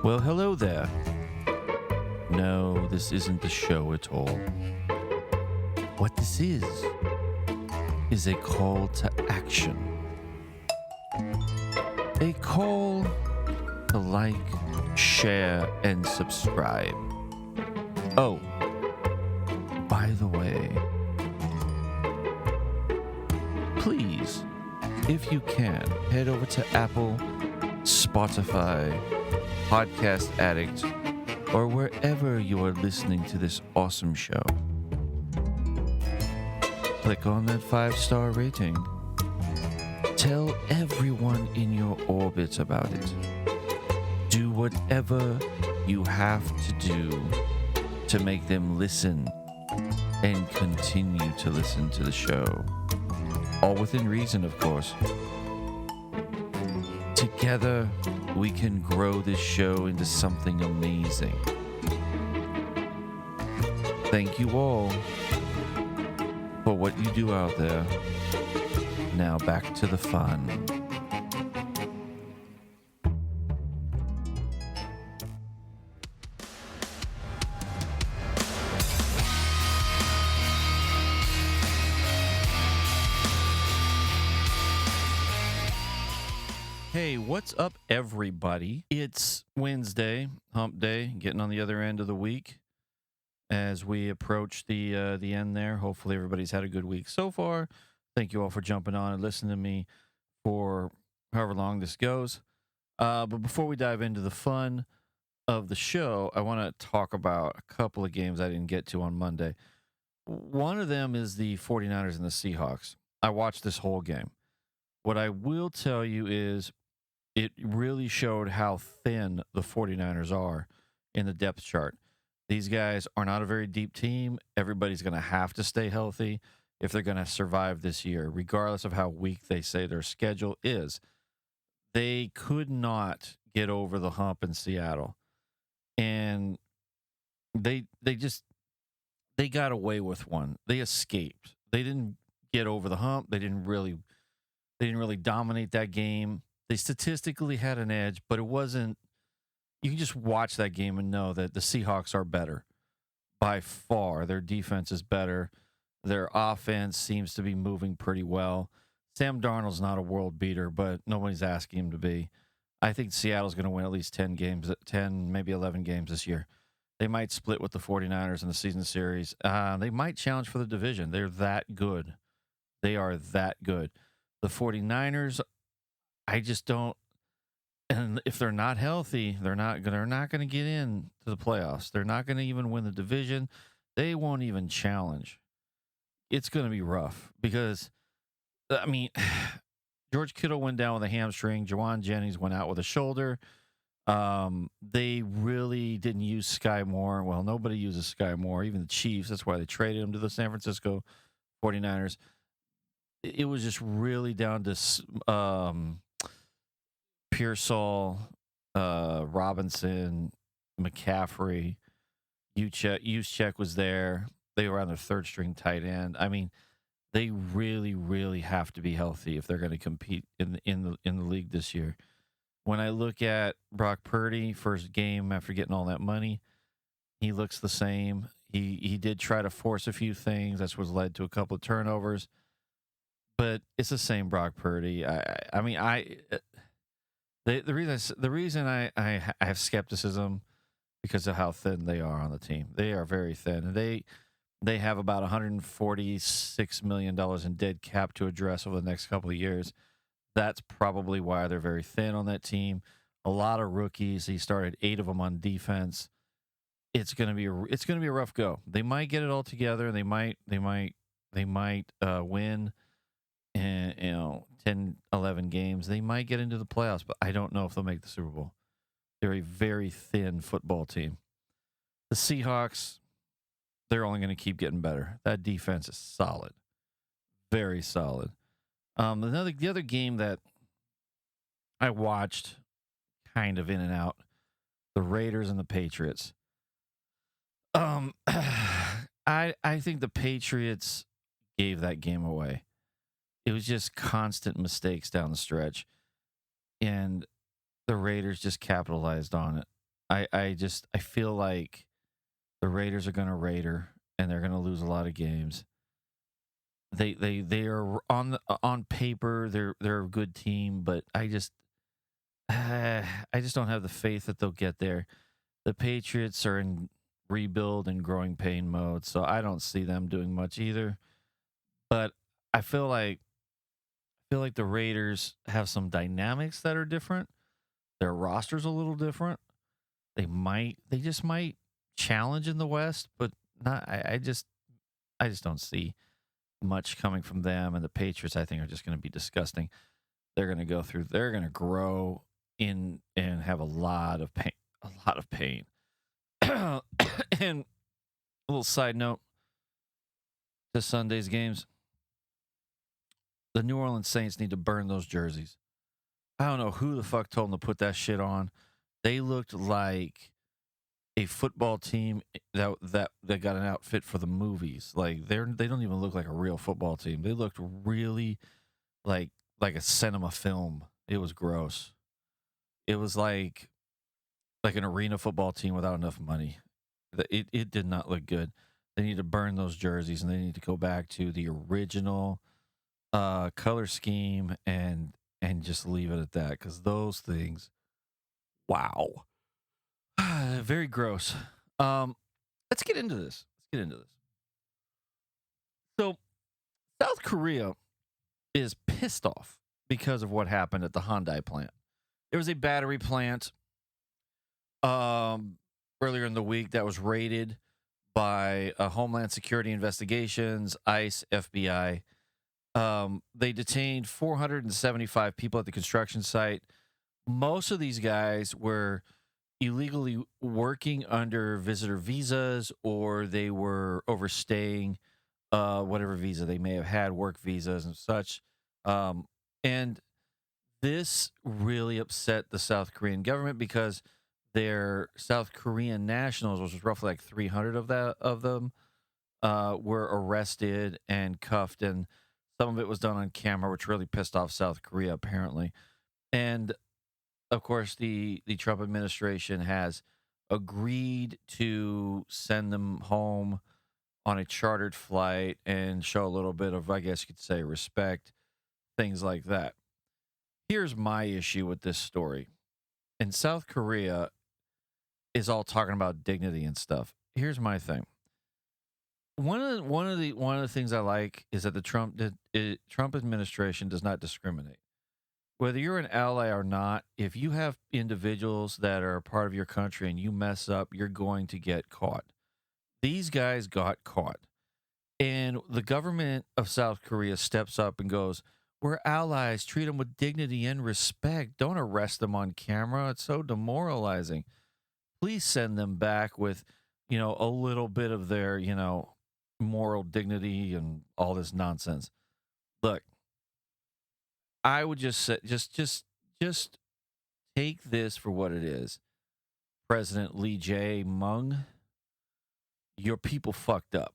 Well, hello there. No, this isn't the show at all. What this is a call to action. A call to like, share, and subscribe. Oh, by the way, please, if you can, head over to Apple, Spotify, Podcast Addict, or wherever you are listening to this awesome show. Click on that 5-star rating. Tell everyone in your orbit about it. Do whatever you have to do to make them listen and continue to listen to the show. All within reason, of course. Together, we can grow this show into something amazing. Thank you all for what you do out there. Now back to the fun. Hey, what's up, everybody? It's Wednesday, hump day, getting on the other end of the week. As we approach the end there, hopefully everybody's had a good week so far. Thank you all for jumping on and listening to me for however long this goes. But before we dive into the fun of the show, I want to talk about a couple of games I didn't get to on Monday. One of them is the 49ers and the Seahawks. I watched this whole game. What I will tell you is it really showed how thin the 49ers are in the depth chart. These guys are not a very deep team. Everybody's going to have to stay healthy if they're going to survive this year, regardless of how weak they say their schedule is. They could not get over the hump in Seattle. And they got away with one. They escaped. They didn't get over the hump. They didn't really dominate that game. They statistically had an edge, but it wasn't. You can just watch that game and know that the Seahawks are better by far. Their defense is better. Their offense seems to be moving pretty well. Sam Darnold's not a world beater, but nobody's asking him to be. I think Seattle's going to win at least 10 games, 10, maybe 11 games this year. They might split with the 49ers in the season series. They might challenge for the division. They're that good. They are that good. The 49ers, I just don't. And if they're not healthy, they're not going to get in to the playoffs. They're not going to even win the division. They won't even challenge. It's going to be rough because, I mean, George Kittle went down with a hamstring. Jawan Jennings went out with a shoulder. They really didn't use Sky Moore. Well, nobody uses Sky Moore, even the Chiefs. That's why they traded him to the San Francisco 49ers. It was just really down to Pearsall, Robinson, McCaffrey, Juszczyk was there. They were on their third-string tight end. I mean, they really, really have to be healthy if they're going to compete in the league this year. When I look at Brock Purdy, first game after getting all that money, he looks the same. He did try to force a few things. That's what led to a couple of turnovers. But it's the same Brock Purdy. The reason I have skepticism because of how thin they are on the team. They are very thin. And they have about $146 million in dead cap to address over the next couple of years. That's probably why they're very thin on that team. A lot of rookies. He started 8 of them on defense. It's gonna be a rough go. They might get it all together. They might win. And 10, 11 games, they might get into the playoffs, but I don't know if they'll make the Super Bowl. They're a very thin football team. The Seahawks, they're only going to keep getting better. That defense is solid, very solid. The other game that I watched, kind of in and out, the Raiders and the Patriots. I think the Patriots gave that game away. It was just constant mistakes down the stretch, and the Raiders just capitalized on it. I feel like the Raiders are going to Raider and they're going to lose a lot of games. They are on paper they're a good team, but I just don't have the faith that they'll get there. The Patriots are in rebuild and growing pain mode, so I don't see them doing much either. But I feel like the Raiders have some dynamics that are different. Their roster's a little different. They just might challenge in the West, but not. I just don't see much coming from them. And the Patriots, I think, are just going to be disgusting. They're going to go through. They're going to grow in and have a lot of pain. A lot of pain. And a little side note to Sunday's games: the New Orleans Saints need to burn those jerseys. I don't know who the fuck told them to put that shit on. They looked like a football team that got an outfit for the movies. Like they don't even look like a real football team. They looked really like a cinema film. It was gross. It was like an arena football team without enough money. It did not look good. They need to burn those jerseys and they need to go back to the original color scheme and just leave it at that, because those things, wow. Very gross. Let's get into this. So, South Korea is pissed off because of what happened at the Hyundai plant. There was a battery plant earlier in the week that was raided by Homeland Security Investigations, ICE, FBI. They detained 475 people at the construction site. Most of these guys were illegally working under visitor visas, or they were overstaying whatever visa they may have had, work visas and such. And this really upset the South Korean government because their South Korean nationals, which was roughly like 300 of them, were arrested and cuffed, and some of it was done on camera, which really pissed off South Korea, apparently. And of course, the Trump administration has agreed to send them home on a chartered flight and show a little bit of, I guess you could say, respect, things like that. Here's my issue with this story. And South Korea is all talking about dignity and stuff. Here's my thing. One of the things I like is that the Trump administration does not discriminate. Whether you're an ally or not, if you have individuals that are a part of your country and you mess up, you're going to get caught. These guys got caught. And the government of South Korea steps up and goes, "We're allies. Treat them with dignity and respect. Don't arrest them on camera. It's so demoralizing. Please send them back with, a little bit of their, moral dignity and all this nonsense." Look, I would just say, just take this for what it is. President Lee Jae-myung, your people fucked up.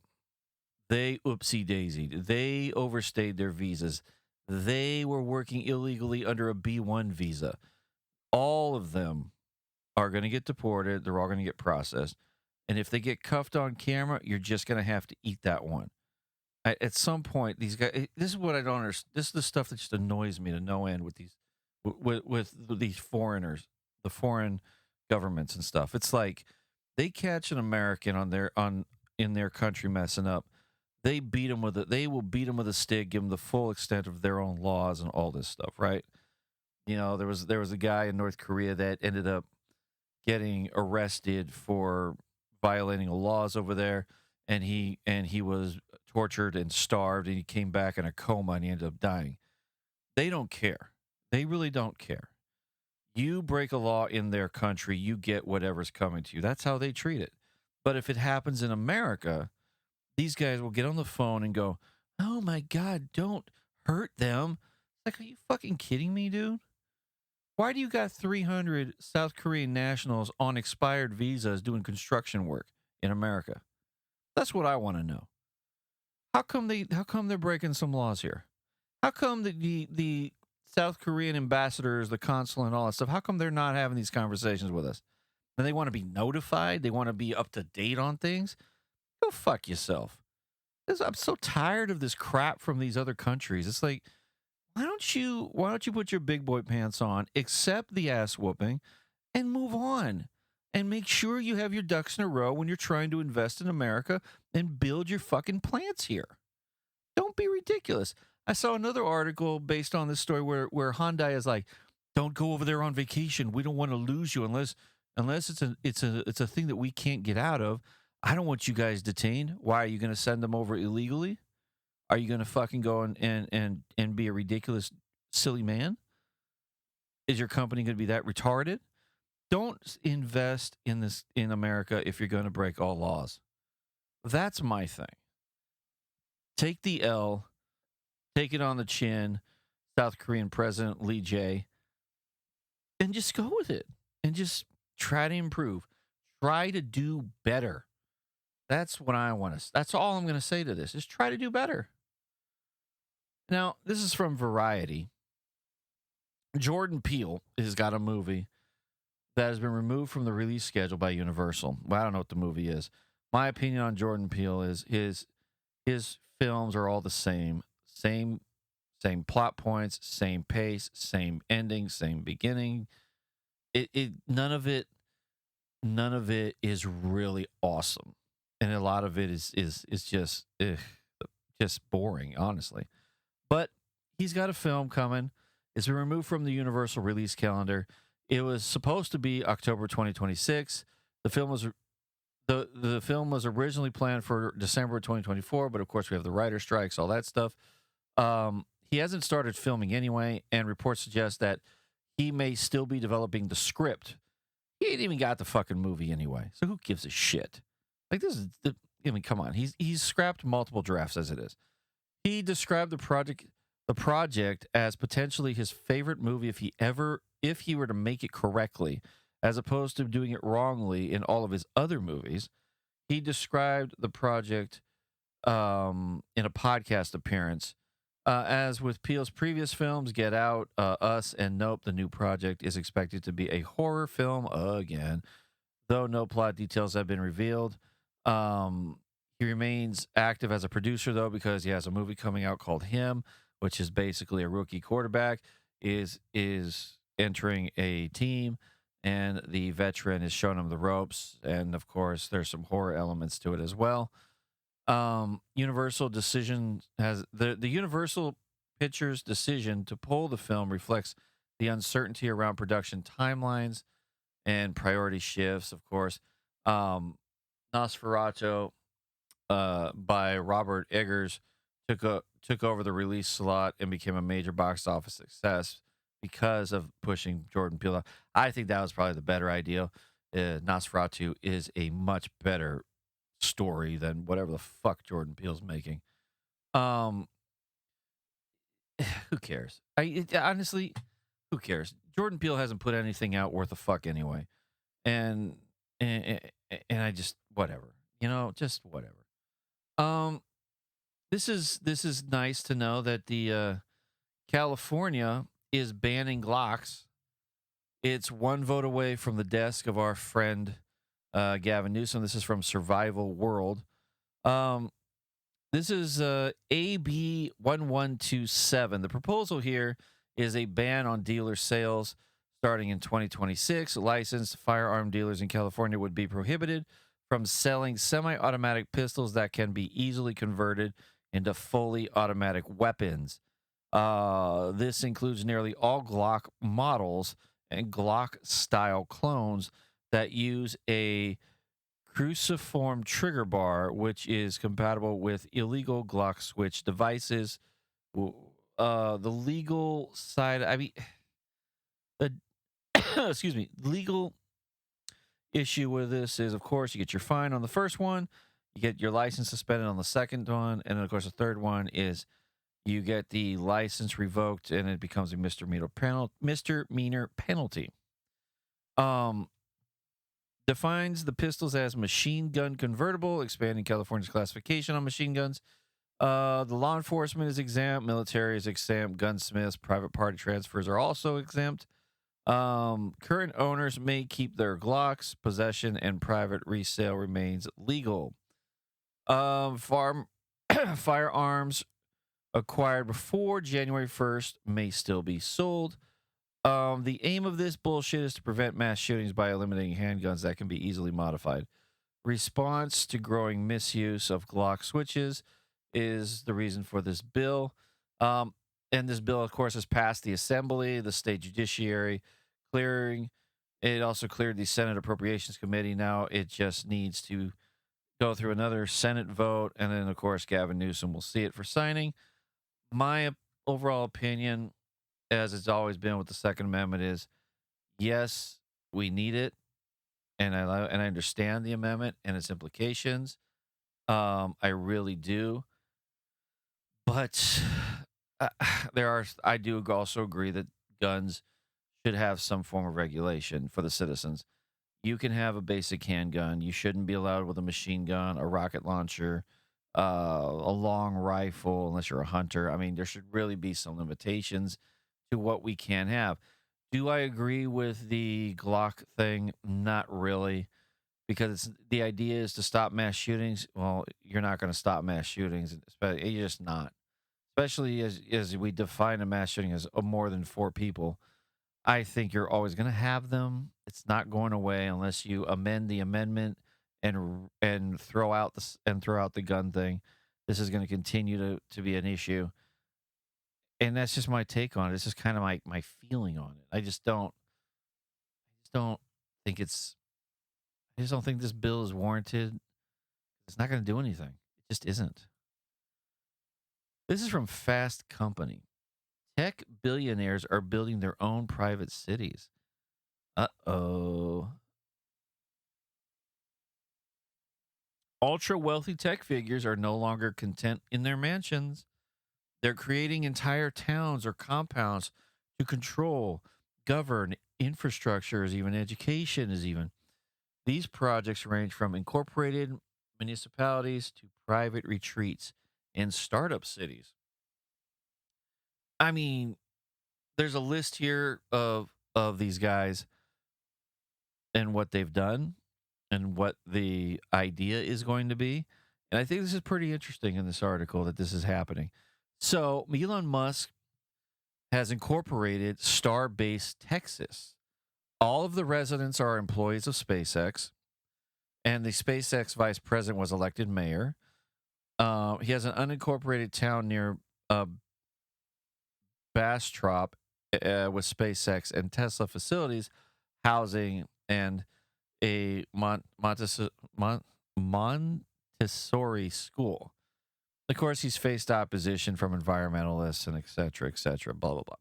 They oopsie daisied. They overstayed their visas. They were working illegally under a B1 visa. All of them are going to get deported. They're all going to get processed. And if they get cuffed on camera, you're just going to have to eat that one. At some point, these guys. This is what I don't understand. This is the stuff that just annoys me to no end with these foreigners, the foreign governments and stuff. It's like they catch an American in their country messing up. They will beat them with a stick, give them the full extent of their own laws and all this stuff, right? There was a guy in North Korea that ended up getting arrested for violating the laws over there, and he was tortured and starved, and he came back in a coma and he ended up dying. They don't care. They really don't care. You break a law in their country, you get whatever's coming to you. That's how they treat it. But if it happens in America, these guys will get on the phone and go, "Oh my God, don't hurt them." Like, are you fucking kidding me, dude? Why do you got 300 South Korean nationals on expired visas doing construction work in America? That's what I want to know. How come they're breaking some laws here? How come the South Korean ambassadors, the consul and all that stuff, how come they're not having these conversations with us? and they want to be notified. They want to be up to date on things. Go fuck yourself. I'm so tired of this crap from these other countries. It's like, why don't you put your big boy pants on, accept the ass whooping, and move on? And make sure you have your ducks in a row when you're trying to invest in America and build your fucking plants here. Don't be ridiculous. I saw another article based on this story where Hyundai is like, don't go over there on vacation. We don't want to lose you unless it's a thing that we can't get out of. I don't want you guys detained. Why are you going to send them over illegally? Are you going to fucking go and be a ridiculous, silly man? Is your company going to be that retarded? Don't invest in America if you're going to break all laws. That's my thing. Take the L, take it on the chin, South Korean President Lee Jae, and just go with it. And just try to improve. Try to do better. That's what I want to. That's all I'm going to say to this, is try to do better. Now, this is from Variety. Jordan Peele has got a movie that has been removed from the release schedule by Universal. Well, I don't know what the movie is. My opinion on Jordan Peele is his films are all the same plot points, same pace, same ending, same beginning. None of it is really awesome, and a lot of it is just boring, honestly. But he's got a film coming. It's been removed from the Universal release calendar. It was supposed to be October 2026. The film was originally planned for December 2024, but of course we have the writer strikes, all that stuff. He hasn't started filming anyway, and reports suggest that he may still be developing the script. He ain't even got the fucking movie anyway, so who gives a shit? Like, this is come on. He's scrapped multiple drafts as it is. He described the project as potentially his favorite movie if he were to make it correctly, as opposed to doing it wrongly in all of his other movies. He described the project in a podcast appearance. As with Peele's previous films, Get Out, Us, and Nope, the new project is expected to be a horror film again, though no plot details have been revealed. He remains active as a producer, though, because he has a movie coming out called Him, which is basically a rookie quarterback is entering a team, and the veteran is showing him the ropes. And of course, there's some horror elements to it as well. Universal decision has the Universal Pictures decision to pull the film reflects the uncertainty around production timelines and priority shifts. Of course, Nosferatu by Robert Eggers took over the release slot and became a major box office success because of pushing Jordan Peele. I think that was probably the better idea. Nosferatu is a much better story than whatever the fuck Jordan Peele's making. Who cares? Honestly, who cares? Jordan Peele hasn't put anything out worth a fuck anyway, and I just whatever, just whatever. This is nice to know that the California is banning Glocks. It's one vote away from the desk of our friend Gavin Newsom. This is from Survival World. This is AB 1127. The proposal here is a ban on dealer sales starting in 2026. Licensed firearm dealers in California would be prohibited from selling semi-automatic pistols that can be easily converted into fully automatic weapons. This includes nearly all Glock models and Glock-style clones that use a cruciform trigger bar, which is compatible with illegal Glock switch devices. The legal side, excuse me, legal issue with this is, of course, you get your fine on the first one, you get your license suspended on the second one, and then, of course, the third one is you get the license revoked, and it becomes a misdemeanor penalty. Defines the pistols as machine gun convertible, expanding California's classification on machine guns. The law enforcement is exempt, military is exempt, gunsmiths, private party transfers are also exempt. Current owners may keep their Glocks. Possession and private resale remains legal. Farm firearms acquired before January 1st may still be sold. The aim of this bullshit is to prevent mass shootings by eliminating handguns that can be easily modified. Response to growing misuse of Glock switches is the reason for this bill. Um, and this bill, of course, has passed the Assembly, the state judiciary, clearing. It also cleared the Senate Appropriations Committee. Now it just needs to go through another Senate vote. And then, of course, Gavin Newsom will see it for signing. My overall opinion, as it's always been with the Second Amendment, is yes, we need it. And I understand the amendment and its implications. I really do. But I do also agree that guns should have some form of regulation for the citizens. You can have a basic handgun. You shouldn't be allowed with a machine gun, a rocket launcher, a long rifle, unless you're a hunter. I mean, there should really be some limitations to what we can have. Do I agree with the Glock thing? Not really, because the idea is to stop mass shootings. Well, you're not going to stop mass shootings. You're just not. Especially as we define a mass shooting as more than 4 people. I think you're always going to have them. It's not going away unless you amend the amendment and throw out the gun thing. This is going to continue to be an issue, and that's just my take on it. It's just kind of my feeling on it. I just don't think it's. I just don't think this bill is warranted. It's not going to do anything. It just isn't. This is from Fast Company. Tech billionaires are building their own private cities. Uh-oh. Ultra wealthy tech figures are no longer content in their mansions. They're creating entire towns or compounds to control, govern infrastructures, even education is even. These projects range from incorporated municipalities to private retreats in startup cities. I mean, there's a list here of these guys and what they've done and what the idea is going to be. And I think this is pretty interesting in this article that this is happening. So, Elon Musk has incorporated Starbase Texas. All of the residents are employees of SpaceX, and the SpaceX vice president was elected mayor. He has an unincorporated town near Bastrop with SpaceX and Tesla facilities, housing, and a Montessori school. Of course, he's faced opposition from environmentalists and et cetera, blah, blah, blah.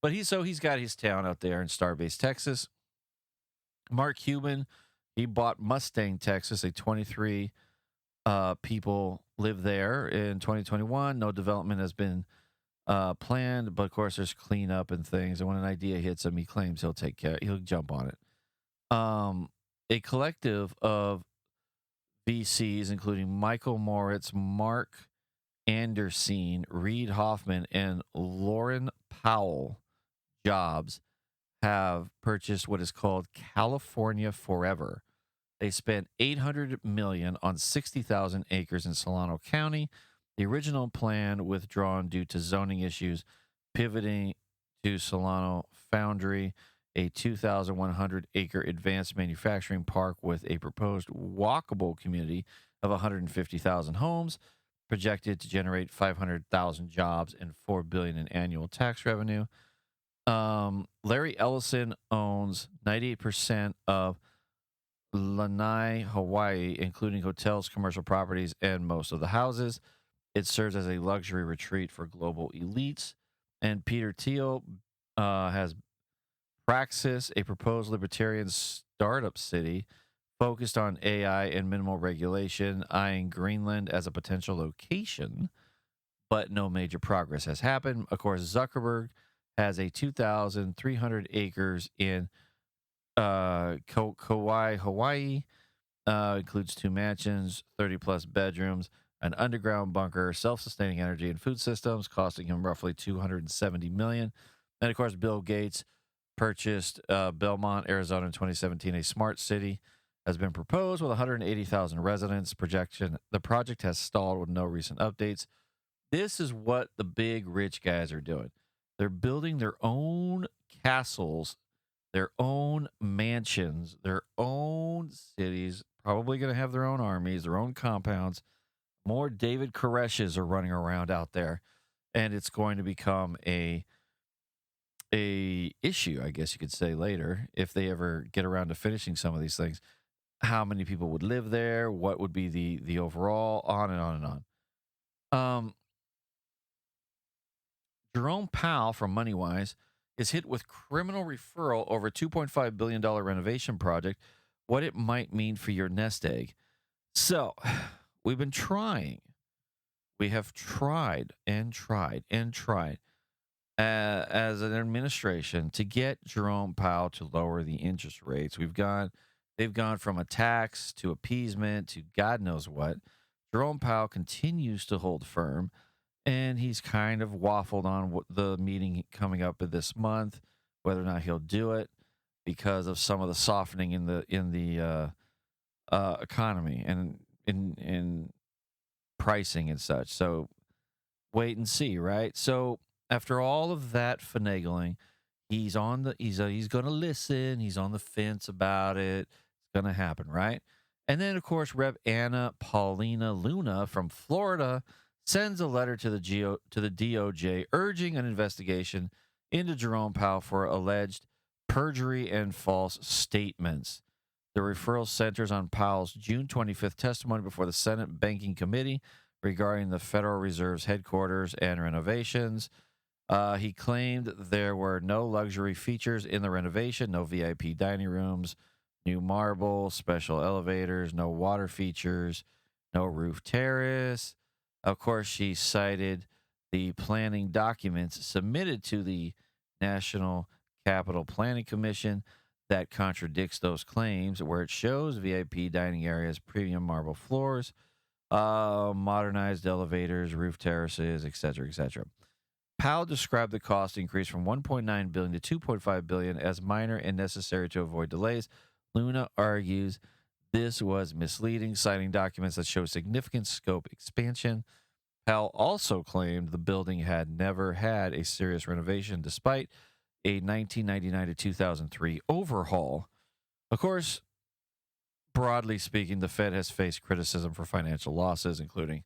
But he's got his town out there in Starbase, Texas. Mark Cuban, he bought Mustang, Texas. 23 people live there in 2021. No development has been planned, but of course there's cleanup and things. And when an idea hits him, he claims he'll jump on it. A collective of VCs, including Michael Moritz, Mark Anderson, Reid Hoffman, and Lauren Powell Jobs, have purchased what is called California Forever. They spent $800 million on 60,000 acres in Solano County. The original plan withdrawn due to zoning issues, pivoting to Solano Foundry, a 2,100-acre advanced manufacturing park with a proposed walkable community of 150,000 homes, projected to generate 500,000 jobs and $4 billion in annual tax revenue. Larry Ellison owns 98% of Lanai, Hawaii, including hotels, commercial properties, and most of the houses. It serves as a luxury retreat for global elites. And Peter Thiel has Praxis, a proposed libertarian startup city focused on AI and minimal regulation, eyeing Greenland as a potential location, but no major progress has happened. Of course, Zuckerberg has a 2,300 acres in Kauai, Hawaii. Includes 2 mansions, 30-plus bedrooms, an underground bunker, self-sustaining energy and food systems, costing him roughly $270 million. And, of course, Bill Gates purchased Belmont, Arizona in 2017. A smart city has been proposed with 180,000 residents. The project has stalled with no recent updates. This is what the big rich guys are doing. They're building their own castles, their own mansions, their own cities, probably going to have their own armies, their own compounds. More David Koreshes are running around out there, and it's going to become a issue, I guess you could say, later, if they ever get around to finishing some of these things. How many people would live there? What would be the overall? On and on and on. Um, Jerome Powell from MoneyWise is hit with criminal referral over $2.5 billion renovation project. What it might mean for your nest egg. So, we've been trying. We have tried and tried and tried as an administration to get Jerome Powell to lower the interest rates. They've gone from a tax to appeasement to God knows what. Jerome Powell continues to hold firm, and he's kind of waffled on what the meeting coming up this month, whether or not he'll do it because of some of the softening in the economy and in pricing and such. So wait and see, right? So after all of that finagling, he's going to listen. He's on the fence about it. It's going to happen, right? And then of course, Rep. Anna Paulina Luna from Florida sends a letter to the DOJ urging an investigation into Jerome Powell for alleged perjury and false statements. The referral centers on Powell's June 25th testimony before the Senate Banking Committee regarding the Federal Reserve's headquarters and renovations. He claimed there were no luxury features in the renovation, no VIP dining rooms, new marble, special elevators, no water features, no roof terrace. Of course, she cited the planning documents submitted to the National Capital Planning Commission that contradicts those claims, where it shows VIP dining areas, premium marble floors, modernized elevators, roof terraces, etc., etc. Powell described the cost increase from $1.9 billion to $2.5 billion as minor and necessary to avoid delays. Luna argues this was misleading, citing documents that show significant scope expansion. Powell also claimed the building had never had a serious renovation despite a 1999 to 2003 overhaul. Of course, broadly speaking, the Fed has faced criticism for financial losses, including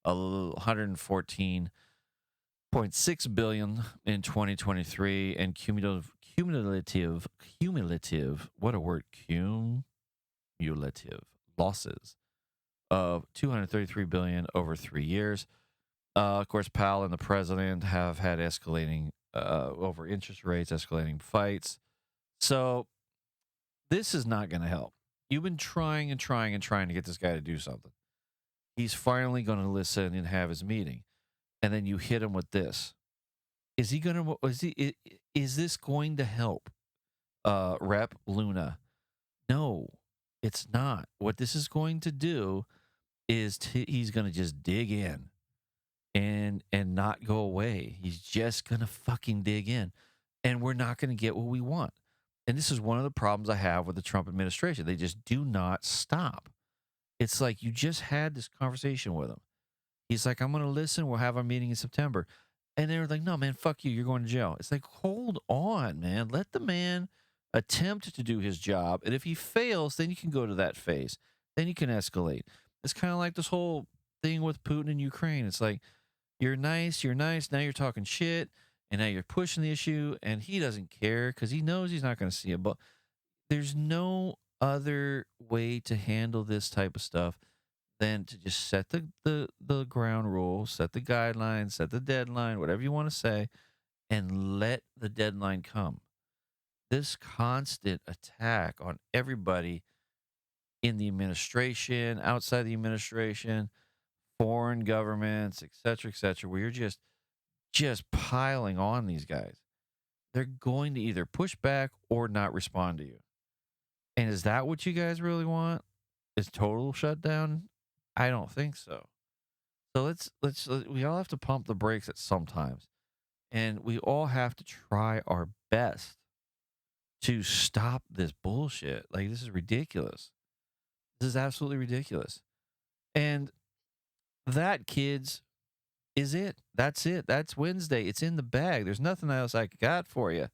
$114.6 billion in 2023 and cumulative, what a word, cumulative losses of $233 billion over 3 years. Of course, Powell and the president have had escalating over interest rates, escalating fights. So this is not going to help. You've been trying and trying and trying to get this guy to do something. He's finally going to listen and have his meeting. And then you hit him with this. Is this going to help Rep. Luna? No, it's not. What this is going to do is he's going to just dig in and not go away. He's just going to fucking dig in. And we're not going to get what we want. And this is one of the problems I have with the Trump administration. They just do not stop. It's like you just had this conversation with him. He's like, I'm going to listen. We'll have our meeting in September. And they're like, no, man, fuck you. You're going to jail. It's like, hold on, man. Let the man attempt to do his job. And if he fails, then you can go to that phase. Then you can escalate. It's kind of like this whole thing with Putin and Ukraine. It's like, you're nice. Now you're talking shit. And now you're pushing the issue. And he doesn't care because he knows he's not going to see it. But there's no other way to handle this type of stuff than to just set the ground rules, set the guidelines, set the deadline, whatever you want to say, and let the deadline come. This constant attack on everybody in the administration, outside the administration, foreign governments, et cetera, where you're just piling on these guys. They're going to either push back or not respond to you. And is that what you guys really want? Is total shutdown? I don't think so. So we all have to pump the brakes at sometimes. And we all have to try our best to stop this bullshit. Like, this is ridiculous. This is absolutely ridiculous. And that, kids, is it. That's it. That's Wednesday. It's in the bag. There's nothing else I got for you.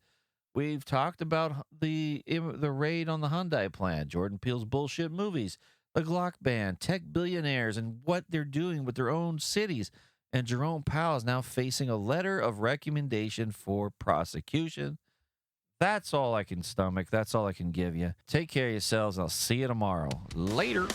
We've talked about the raid on the Hyundai plant, Jordan Peele's bullshit movies, the Glock ban, tech billionaires, and what they're doing with their own cities. And Jerome Powell is now facing a letter of recommendation for prosecution. That's all I can stomach. That's all I can give you. Take care of yourselves. I'll see you tomorrow. Later.